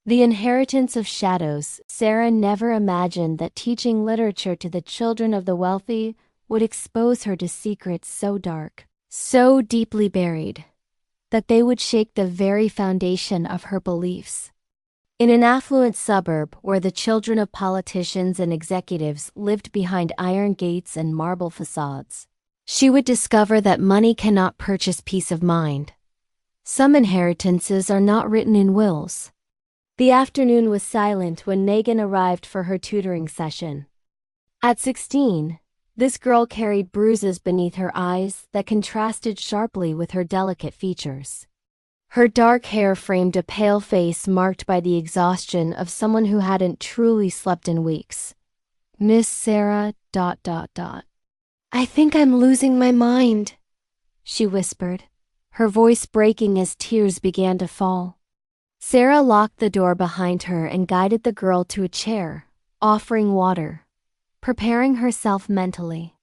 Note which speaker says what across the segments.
Speaker 1: The Inheritance of Shadows. Sarah never imagined that teaching literature to the children of the wealthy would expose her to secrets so dark, so deeply buried, that they would shake the very foundation of her beliefs. In an affluent suburb where the children of politicians and executives lived behind iron gates and marble facades, she would discover that money cannot purchase peace of mind. Some inheritances are not written in wills. The afternoon was silent when Megan arrived for her tutoring session. At 16, this girl carried bruises beneath her eyes that contrasted sharply with her delicate features. Her dark hair framed a pale face marked by the exhaustion of someone who hadn't truly slept in weeks. Miss Sarah... I think I'm losing my mind, she whispered, her voice breaking as tears began to fall. Sarah locked the door behind her and guided the girl to a chair, offering water, preparing herself mentally.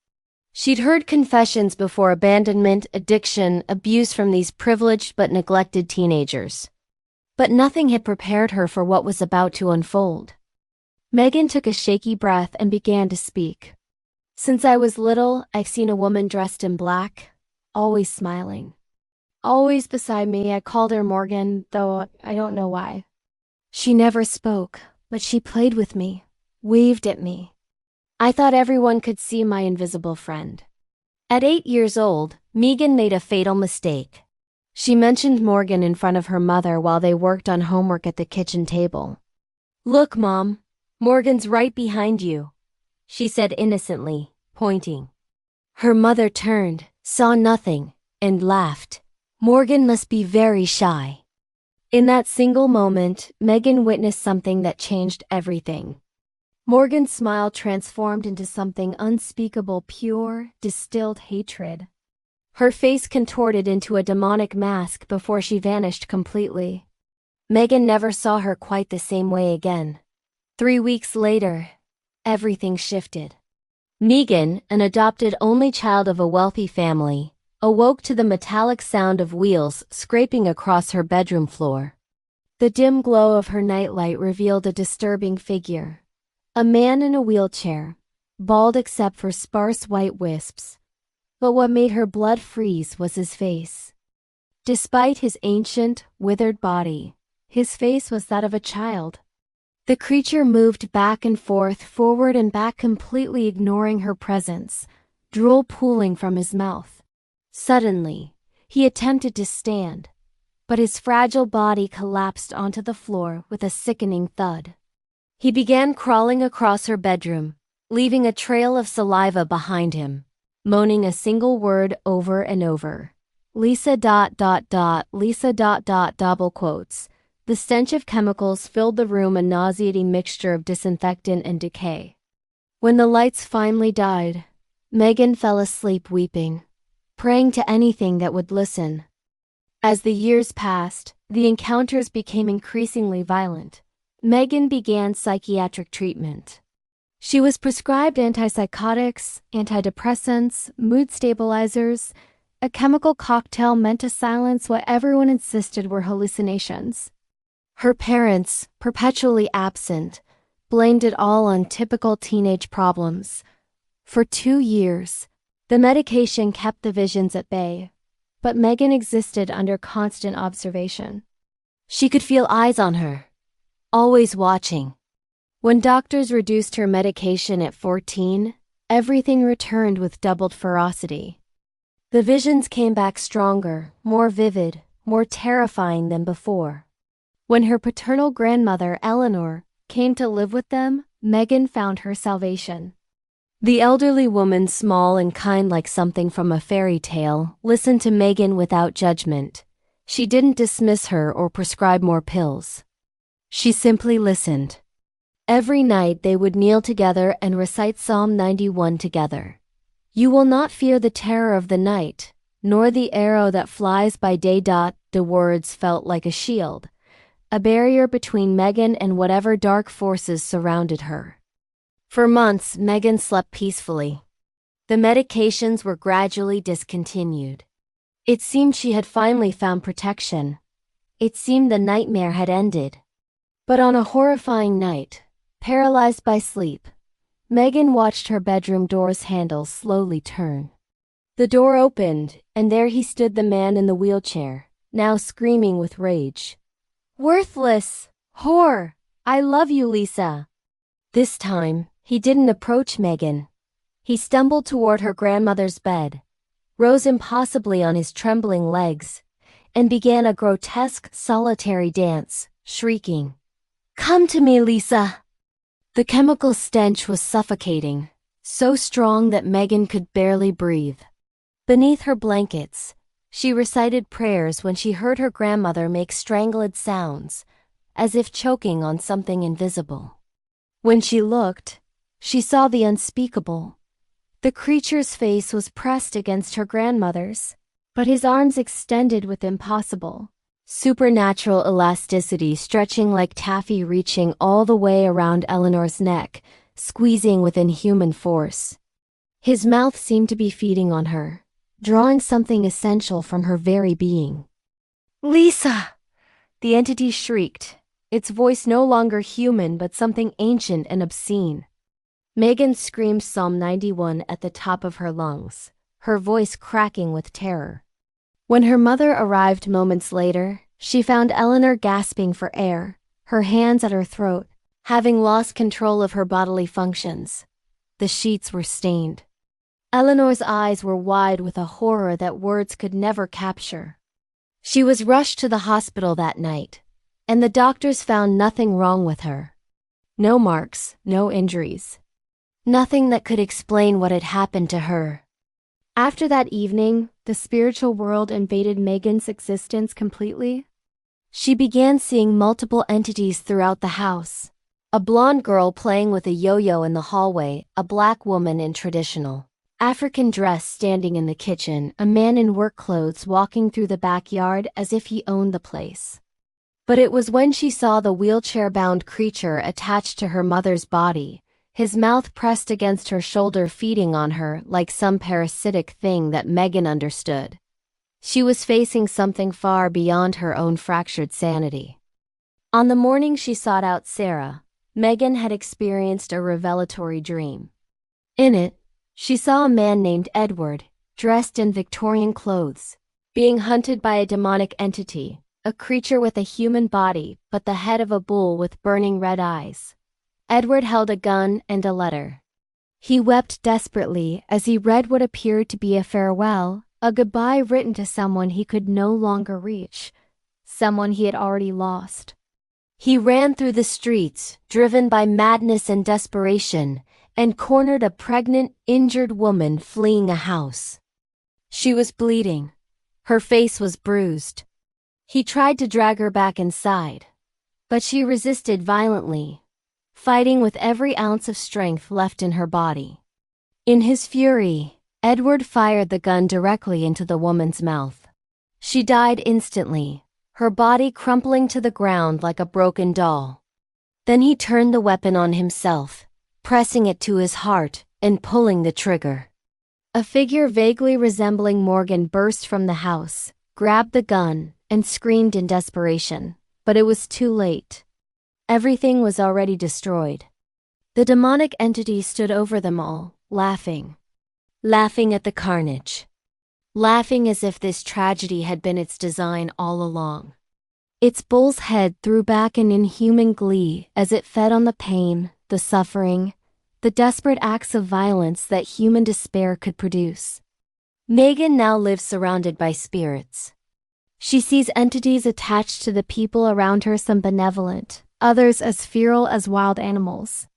Speaker 1: She'd heard confessions before: abandonment, addiction, abuse from these privileged but neglected teenagers. But nothing had prepared her for what was about to unfold. Megan took a shaky breath and began to speak. Since I was little, I've seen a woman dressed in black, always smiling. Always beside me. I called her Morgan, though I don't know why. She never spoke, but she played with me, waved at me. I thought everyone could see my invisible friend. At 8 years old, Megan made a fatal mistake. She mentioned Morgan in front of her mother while they worked on homework at the kitchen table. "Look, Mom, Morgan's right behind you," she said innocently, pointing. Her mother turned, saw nothing, and laughed. Morgan must be very shy. In that single moment, Megan witnessed something that changed everything. Morgan's smile transformed into something unspeakable, pure, distilled hatred. Her face contorted into a demonic mask before she vanished completely. Megan never saw her quite the same way again. 3 weeks later, everything shifted. Megan, an adopted only child of a wealthy family, awoke to the metallic sound of wheels scraping across her bedroom floor. The dim glow of her nightlight revealed a disturbing figure. A man in a wheelchair, bald except for sparse white wisps. But what made her blood freeze was his face. Despite his ancient, withered body, his face was that of a child. The creature moved back and forth, forward and back, completely ignoring her presence, drool pooling from his mouth. Suddenly, he attempted to stand, but his fragile body collapsed onto the floor with a sickening thud. He began crawling across her bedroom, leaving a trail of saliva behind him, moaning a single word over and over. Lisa ... Lisa ... double quotes. The stench of chemicals filled the room, a nauseating mixture of disinfectant and decay. When the lights finally died, Megan fell asleep weeping, praying to anything that would listen. As the years passed, the encounters became increasingly violent. Megan began psychiatric treatment. She was prescribed antipsychotics, antidepressants, mood stabilizers, a chemical cocktail meant to silence what everyone insisted were hallucinations. Her parents, perpetually absent, blamed it all on typical teenage problems. For 2 years, the medication kept the visions at bay, but Megan existed under constant observation. She could feel eyes on her, always watching. When doctors reduced her medication at 14, everything returned with doubled ferocity. The visions came back stronger, more vivid, more terrifying than before. When her paternal grandmother, Eleanor, came to live with them, Megan found her salvation. The elderly woman, small and kind like something from a fairy tale, listened to Megan without judgment. She didn't dismiss her or prescribe more pills. She simply listened. Every night they would kneel together and recite Psalm 91 together. "You will not fear the terror of the night, nor the arrow that flies by day." The words felt like a shield, a barrier between Megan and whatever dark forces surrounded her. For months, Megan slept peacefully. The medications were gradually discontinued. It seemed she had finally found protection. It seemed the nightmare had ended. But on a horrifying night, paralyzed by sleep, Megan watched her bedroom door's handle slowly turn. The door opened, and there he stood, the man in the wheelchair, now screaming with rage. "Worthless! Whore! I love you, Lisa!" This time, he didn't approach Megan. He stumbled toward her grandmother's bed, rose impossibly on his trembling legs, and began a grotesque, solitary dance, shrieking, "Come to me, Lisa!" The chemical stench was suffocating, so strong that Megan could barely breathe. Beneath her blankets, she recited prayers when she heard her grandmother make strangled sounds, as if choking on something invisible. When she looked, she saw the unspeakable. The creature's face was pressed against her grandmother's, but his arms extended with impossible, supernatural elasticity, stretching like taffy, reaching all the way around Eleanor's neck, squeezing with inhuman force. His mouth seemed to be feeding on her, drawing something essential from her very being. "Lisa!" The entity shrieked, its voice no longer human but something ancient and obscene. Megan screamed Psalm 91 at the top of her lungs, her voice cracking with terror. When her mother arrived moments later, she found Eleanor gasping for air, her hands at her throat, having lost control of her bodily functions. The sheets were stained. Eleanor's eyes were wide with a horror that words could never capture. She was rushed to the hospital that night, and the doctors found nothing wrong with her. No marks, no injuries. Nothing that could explain what had happened to her. After that evening, the spiritual world invaded Megan's existence completely. She began seeing multiple entities throughout the house. A blonde girl playing with a yo-yo in the hallway, a black woman in traditional African dress standing in the kitchen, a man in work clothes walking through the backyard as if he owned the place. But it was when she saw the wheelchair-bound creature attached to her mother's body, his mouth pressed against her shoulder, feeding on her like some parasitic thing, that Megan understood. She was facing something far beyond her own fractured sanity. On the morning she sought out Sarah, Megan had experienced a revelatory dream. In it, she saw a man named Edward, dressed in Victorian clothes, being hunted by a demonic entity, a creature with a human body but the head of a bull with burning red eyes. Edward held a gun and a letter. He wept desperately as he read what appeared to be a farewell, a goodbye written to someone he could no longer reach, someone he had already lost. He ran through the streets, driven by madness and desperation, and cornered a pregnant, injured woman fleeing a house. She was bleeding. Her face was bruised. He tried to drag her back inside, but she resisted violently, fighting with every ounce of strength left in her body. In his fury, Edward fired the gun directly into the woman's mouth. She died instantly, her body crumpling to the ground like a broken doll. Then he turned the weapon on himself, pressing it to his heart and pulling the trigger. A figure vaguely resembling Morgan burst from the house, grabbed the gun, and screamed in desperation, but it was too late. Everything was already destroyed. The demonic entity stood over them all, laughing. Laughing at the carnage. Laughing as if this tragedy had been its design all along. Its bull's head threw back in inhuman glee as it fed on the pain, the suffering, the desperate acts of violence that human despair could produce. Megan now lives surrounded by spirits. She sees entities attached to the people around her, some benevolent, others as feral as wild animals.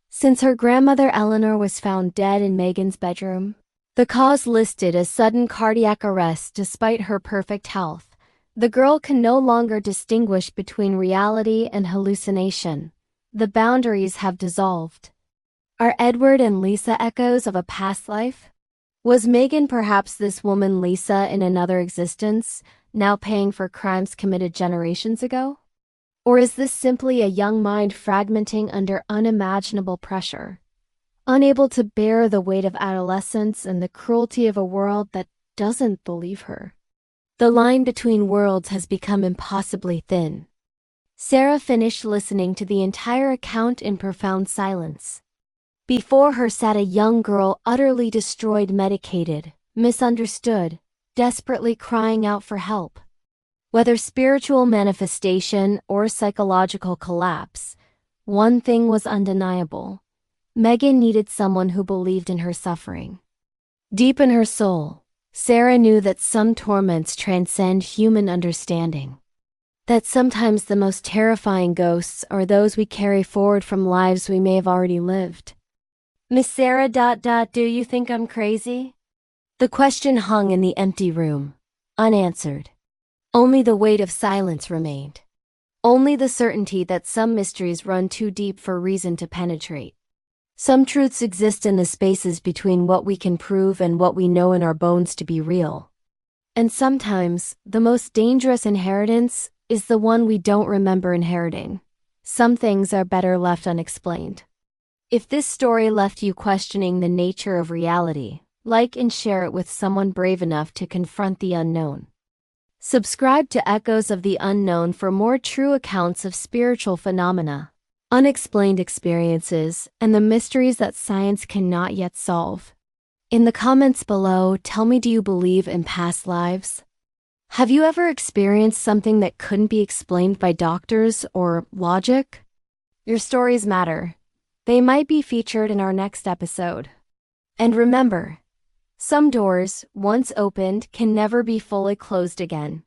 Speaker 1: Since her grandmother Eleanor was found dead in Megan's bedroom, the cause listed as sudden cardiac arrest despite her perfect health, the girl can no longer distinguish between reality and hallucination. The boundaries have dissolved. Are Edward and Lisa echoes of a past life? Was Megan perhaps this woman Lisa in another existence, now paying for crimes committed generations ago? Or is this simply a young mind fragmenting under unimaginable pressure, unable to bear the weight of adolescence and the cruelty of a world that doesn't believe her? The line between worlds has become impossibly thin. Sarah finished listening to the entire account in profound silence. Before her sat a young girl utterly destroyed, medicated, misunderstood, desperately crying out for help. Whether spiritual manifestation or psychological collapse, one thing was undeniable. Megan needed someone who believed in her suffering. Deep in her soul, Sarah knew that some torments transcend human understanding. That sometimes the most terrifying ghosts are those we carry forward from lives we may have already lived. Miss Sarah, do you think I'm crazy? The question hung in the empty room, unanswered. Only the weight of silence remained. Only the certainty that some mysteries run too deep for reason to penetrate. Some truths exist in the spaces between what we can prove and what we know in our bones to be real. And sometimes, the most dangerous inheritance is the one we don't remember inheriting. Some things are better left unexplained. If this story left you questioning the nature of reality, like and share it with someone brave enough to confront the unknown. Subscribe to Echoes of the Unknown for more true accounts of spiritual phenomena, unexplained experiences, and the mysteries that science cannot yet solve. In the comments below, tell me, do you believe in past lives? Have you ever experienced something that couldn't be explained by doctors or logic? Your stories matter. They might be featured in our next episode. And remember, some doors, once opened, can never be fully closed again.